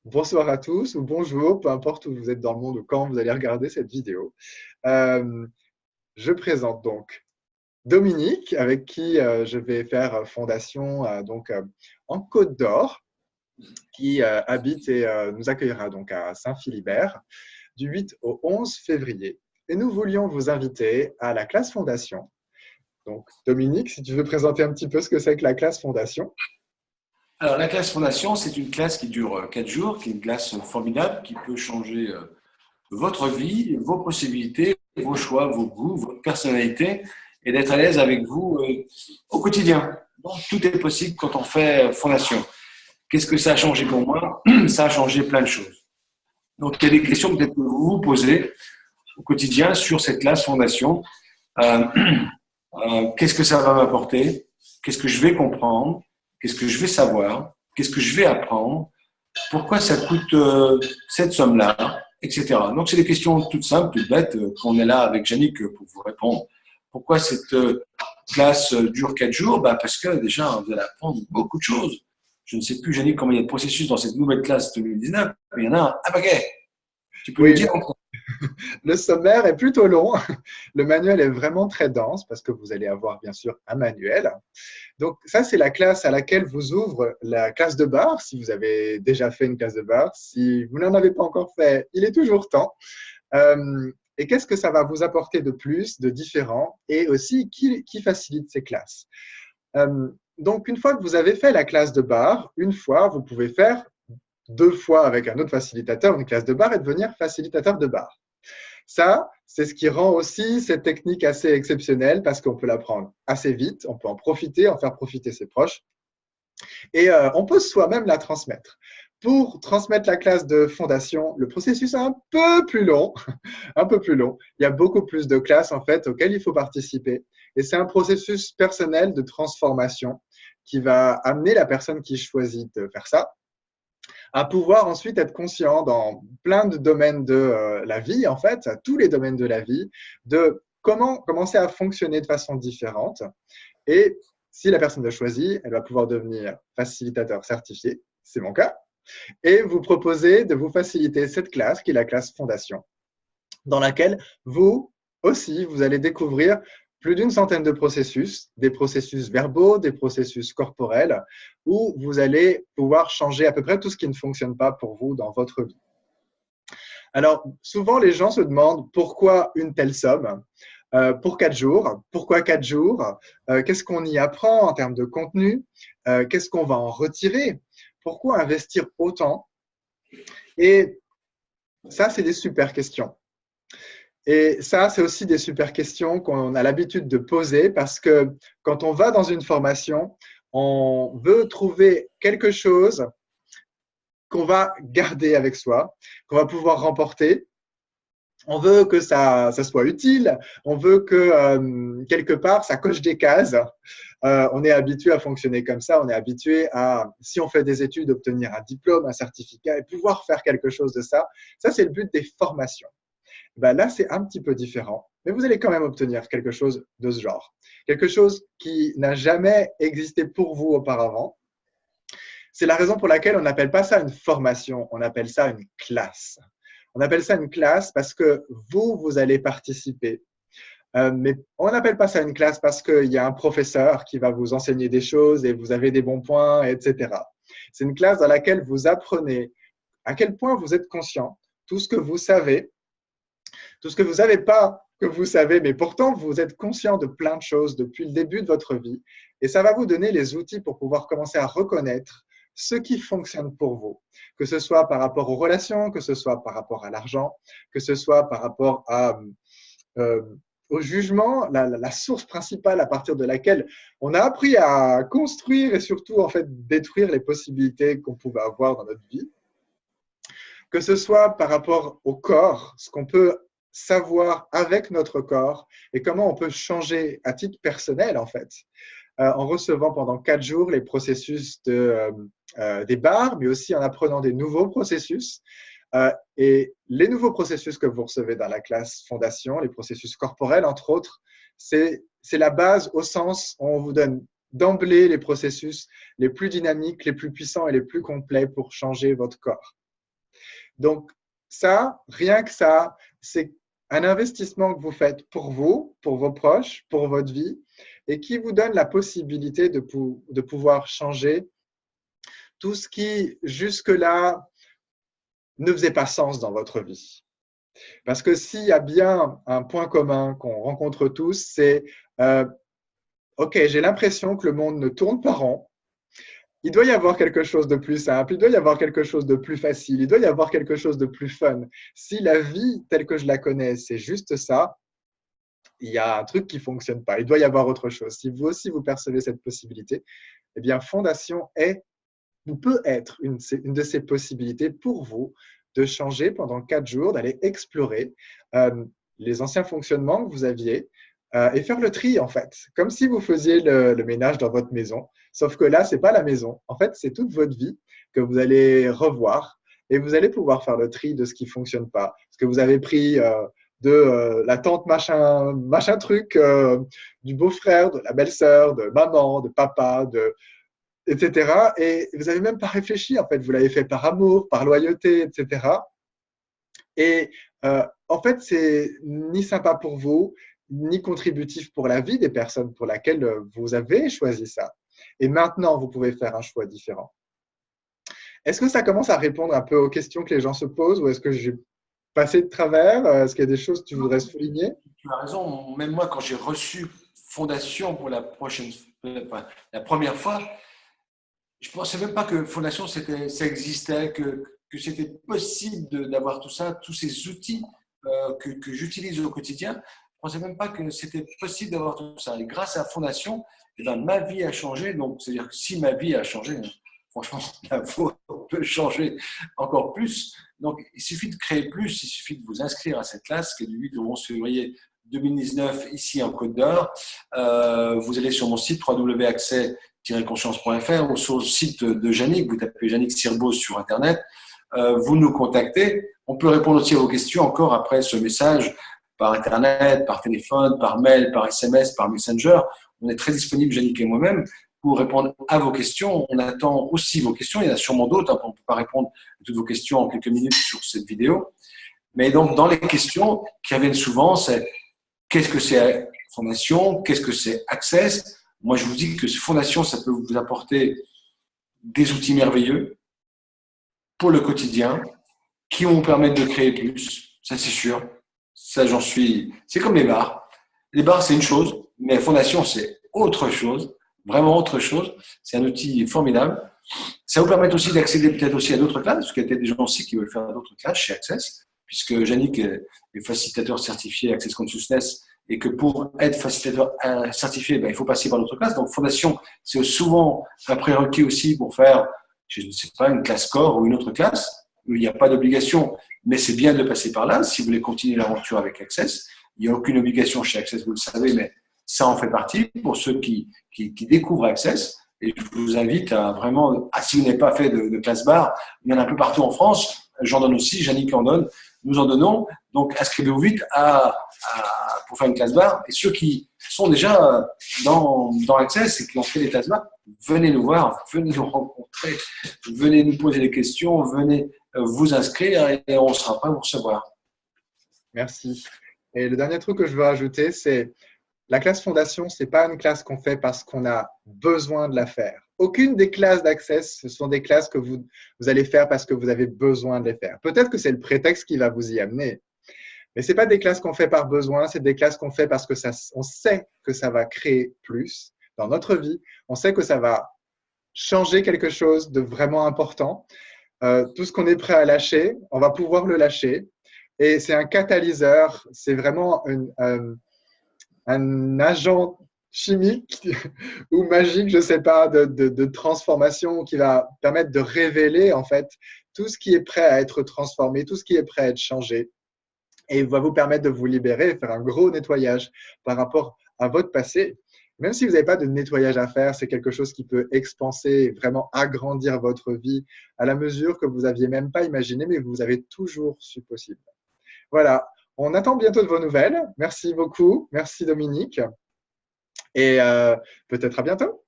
bonsoir à tous ou bonjour, peu importe où vous êtes dans le monde ou quand vous allez regarder cette vidéo. Euh, je présente donc Dominique, avec qui je vais faire fondation en Côte d'Or, qui habite et nous accueillera donc à Saint-Philibert du 8 au 11 février. Et nous voulions vous inviter à la classe fondation. Donc, Dominique, si tu veux présenter un petit peu ce que c'est que la classe fondation. Alors, la classe Fondation, c'est une classe qui dure 4 jours, qui est une classe formidable, qui peut changer votre vie, vos possibilités, vos choix, vos goûts, votre personnalité, et d'être à l'aise avec vous au quotidien. Donc, tout est possible quand on fait Fondation. Qu'est-ce que ça a changé pour moi? Ça a changé plein de choses. Donc, il y a des questions peut-être que vous vous posez au quotidien sur cette classe Fondation. Euh, Qu'est-ce que ça va m'apporter? Qu'est-ce que je vais comprendre? Qu'est-ce que je vais savoir? Qu'est-ce que je vais apprendre? Pourquoi ça coûte cette somme-là? Etc. Donc, c'est des questions toutes simples, toutes bêtes, qu'on est là avec Yannick pour vous répondre. Pourquoi cette classe dure 4 jours? Parce que déjà, vous allez apprendre beaucoup de choses. Je ne sais plus, Yannick, combien il y a de processus dans cette nouvelle classe 2019, mais il y en a un paquet. Tu peux nous Oui, dire? le sommaire est plutôt long. Le manuel est vraiment très dense parce que vous allez avoir bien sûr un manuel. Donc ça, c'est la classe à laquelle vous ouvre la classe de bar, si vous avez déjà fait une classe de bar. Si vous n'en avez pas encore fait, il est toujours temps. Et qu'est-ce que ça va vous apporter de plus, de différent, et aussi qui facilite ces classes? Donc, une fois que vous avez fait la classe de bar, une fois, vous pouvez faire 2 fois avec un autre facilitateur une classe de bar et devenir facilitateur de bar. Ça, c'est ce qui rend aussi cette technique assez exceptionnelle parce qu'on peut l'apprendre assez vite, on peut en profiter, en faire profiter ses proches et on peut soi-même la transmettre. Pour transmettre la classe de fondation, le processus est un peu plus long, un peu plus long. Il y a beaucoup plus de classes en fait auxquelles il faut participer et c'est un processus personnel de transformation qui va amener la personne qui choisit de faire ça à pouvoir ensuite être conscient dans plein de domaines de la vie, en fait, à tous les domaines de la vie, de comment commencer à fonctionner de façon différente. Et si la personne le choisit, elle va pouvoir devenir facilitateur certifié, c'est mon cas, et vous proposer de vous faciliter cette classe qui est la classe fondation, dans laquelle vous aussi, vous allez découvrir plus d'une centaine de processus, des processus verbaux, des processus corporels, où vous allez pouvoir changer à peu près tout ce qui ne fonctionne pas pour vous dans votre vie. Alors, souvent, les gens se demandent pourquoi une telle somme pour 4 jours. Pourquoi 4 jours? Qu'est-ce qu'on y apprend en termes de contenu? Qu'est-ce qu'on va en retirer? Pourquoi investir autant? Et ça, c'est des super questions. Et ça, c'est aussi des super questions qu'on a l'habitude de poser parce que quand on va dans une formation, on veut trouver quelque chose qu'on va garder avec soi, qu'on va pouvoir remporter. On veut que ça soit utile, on veut que quelque part ça coche des cases. On est habitué à fonctionner comme ça, on est habitué à, si on fait des études, obtenir un diplôme, un certificat et pouvoir faire quelque chose de ça. Ça, c'est le but des formations. Ben là, c'est un petit peu différent, mais vous allez quand même obtenir quelque chose de ce genre. Quelque chose qui n'a jamais existé pour vous auparavant. C'est la raison pour laquelle on n'appelle pas ça une formation, on appelle ça une classe. On appelle ça une classe parce que vous allez participer. Mais on n'appelle pas ça une classe parce qu'il y a un professeur qui va vous enseigner des choses et vous avez des bons points, etc. C'est une classe dans laquelle vous apprenez à quel point vous êtes conscient, tout ce que vous savez, tout ce que vous ne savez pas que vous savez, mais pourtant vous êtes conscient de plein de choses depuis le début de votre vie. Et ça va vous donner les outils pour pouvoir commencer à reconnaître ce qui fonctionne pour vous, que ce soit par rapport aux relations, que ce soit par rapport à l'argent, que ce soit par rapport euh, au jugement, la source principale à partir de laquelle on a appris à construire et surtout en fait détruire les possibilités qu'on pouvait avoir dans notre vie, que ce soit par rapport au corps, ce qu'on peut savoir avec notre corps et comment on peut changer à titre personnel en fait, en recevant pendant 4 jours les processus des bars, mais aussi en apprenant des nouveaux processus. Et les nouveaux processus que vous recevez dans la classe fondation, les processus corporels entre autres, c'est la base au sens où on vous donne d'emblée les processus les plus dynamiques, les plus puissants et les plus complets pour changer votre corps. Donc, ça, rien que ça, c'est un investissement que vous faites pour vous, pour vos proches, pour votre vie, et qui vous donne la possibilité de pouvoir changer tout ce qui, jusque-là, ne faisait pas sens dans votre vie. Parce que s'il y a bien un point commun qu'on rencontre tous, c'est OK, j'ai l'impression que le monde ne tourne pas rond. Il doit y avoir quelque chose de plus simple, il doit y avoir quelque chose de plus facile, il doit y avoir quelque chose de plus fun. Si la vie telle que je la connais, c'est juste ça, il y a un truc qui ne fonctionne pas. Il doit y avoir autre chose. Si vous aussi vous percevez cette possibilité, eh bien, Fondation est ou peut être une de ces possibilités pour vous de changer pendant 4 jours, d'aller explorer les anciens fonctionnements que vous aviez et faire le tri, en fait. Comme si vous faisiez le ménage dans votre maison. Sauf que là, ce n'est pas la maison. En fait, c'est toute votre vie que vous allez revoir et vous allez pouvoir faire le tri de ce qui ne fonctionne pas. Ce que vous avez pris de la tante machin truc, du beau-frère, de la belle-sœur, de maman, de papa, etc. Et vous n'avez même pas réfléchi, en fait. Vous l'avez fait par amour, par loyauté, etc. Et en fait, c'est ni sympa pour vous, ni contributif pour la vie des personnes pour lesquelles vous avez choisi ça. Et maintenant, vous pouvez faire un choix différent. Est-ce que ça commence à répondre un peu aux questions que les gens se posent ou est-ce que j'ai passé de travers? Est-ce qu'il y a des choses que tu voudrais souligner? Tu as raison. Même moi, quand j'ai reçu Fondation pour la première fois, je ne pensais même pas que Fondation, ça existait, que c'était possible d'avoir tout ça, tous ces outils que j'utilise au quotidien. Je ne pensais même pas que c'était possible d'avoir tout ça. Et grâce à Fondation, eh ben, ma vie a changé. Donc, c'est-à-dire que si ma vie a changé, franchement, la vôtre peut changer encore plus. Donc, il suffit de créer plus, il suffit de vous inscrire à cette classe qui est du 8 au 11 février 2019 ici en Côte d'Or. Vous allez sur mon site www.accès-conscience.fr ou sur le site de Yannick, vous tapez Yannick Sirbos sur Internet, vous nous contactez. On peut répondre aussi à vos questions encore après ce message par Internet, par téléphone, par mail, par SMS, par Messenger. On est très disponible, Yannick et moi-même, pour répondre à vos questions. On attend aussi vos questions. Il y en a sûrement d'autres. On ne peut pas répondre à toutes vos questions en quelques minutes sur cette vidéo. Mais donc, dans les questions qui reviennent souvent, c'est qu'est-ce que c'est Fondation? Qu'est-ce que c'est Access? Moi, je vous dis que Fondation, ça peut vous apporter des outils merveilleux pour le quotidien qui vont vous permettre de créer plus. Ça, c'est sûr. Ça, j'en suis. C'est comme les bars. Les bars, c'est une chose, mais Fondation, c'est autre chose. Vraiment autre chose. C'est un outil formidable. Ça vous permet aussi d'accéder peut-être aussi à d'autres classes, parce qu'il y a peut-être des gens aussi qui veulent faire d'autres classes chez Access, puisque Yannick est facilitateur certifié Access Consciousness et que pour être facilitateur certifié, il faut passer par d'autres classes. Donc, Fondation, c'est souvent un prérequis aussi pour faire, je ne sais pas, une classe corps ou une autre classe. Il n'y a pas d'obligation, mais c'est bien de passer par là si vous voulez continuer l'aventure avec Access. Il n'y a aucune obligation chez Access, vous le savez, mais ça en fait partie pour ceux qui découvrent Access. Et je vous invite à vraiment, si vous n'avez pas fait de classe bar, il y en a un peu partout en France. J'en donne aussi, Yannick en donne, nous en donnons. Donc, inscrivez-vous vite pour faire une classe bar. Et ceux qui sont déjà dans Access et qui ont fait des classes bar, venez nous voir, venez nous rencontrer, venez nous poser des questions, venez vous inscrire et on sera prêt à vous recevoir. Merci. Et le dernier truc que je veux ajouter, c'est la classe Fondation, ce n'est pas une classe qu'on fait parce qu'on a besoin de la faire. Aucune des classes d'Access, ce sont des classes que vous allez faire parce que vous avez besoin de les faire. Peut-être que c'est le prétexte qui va vous y amener. Mais ce n'est pas des classes qu'on fait par besoin, c'est des classes qu'on fait parce que on sait que ça va créer plus dans notre vie. On sait que ça va changer quelque chose de vraiment important. Tout ce qu'on est prêt à lâcher, on va pouvoir le lâcher. Et c'est un catalyseur, c'est vraiment un agent chimique ou magique, je ne sais pas, de transformation qui va permettre de révéler en fait tout ce qui est prêt à être transformé, tout ce qui est prêt à être changé et va vous permettre de vous libérer et faire un gros nettoyage par rapport à votre passé. Même si vous n'avez pas de nettoyage à faire, c'est quelque chose qui peut expanser et vraiment agrandir votre vie à la mesure que vous n'aviez même pas imaginé, mais vous avez toujours su possible. Voilà. On attend bientôt de vos nouvelles. Merci beaucoup. Merci Dominique. Et peut-être à bientôt.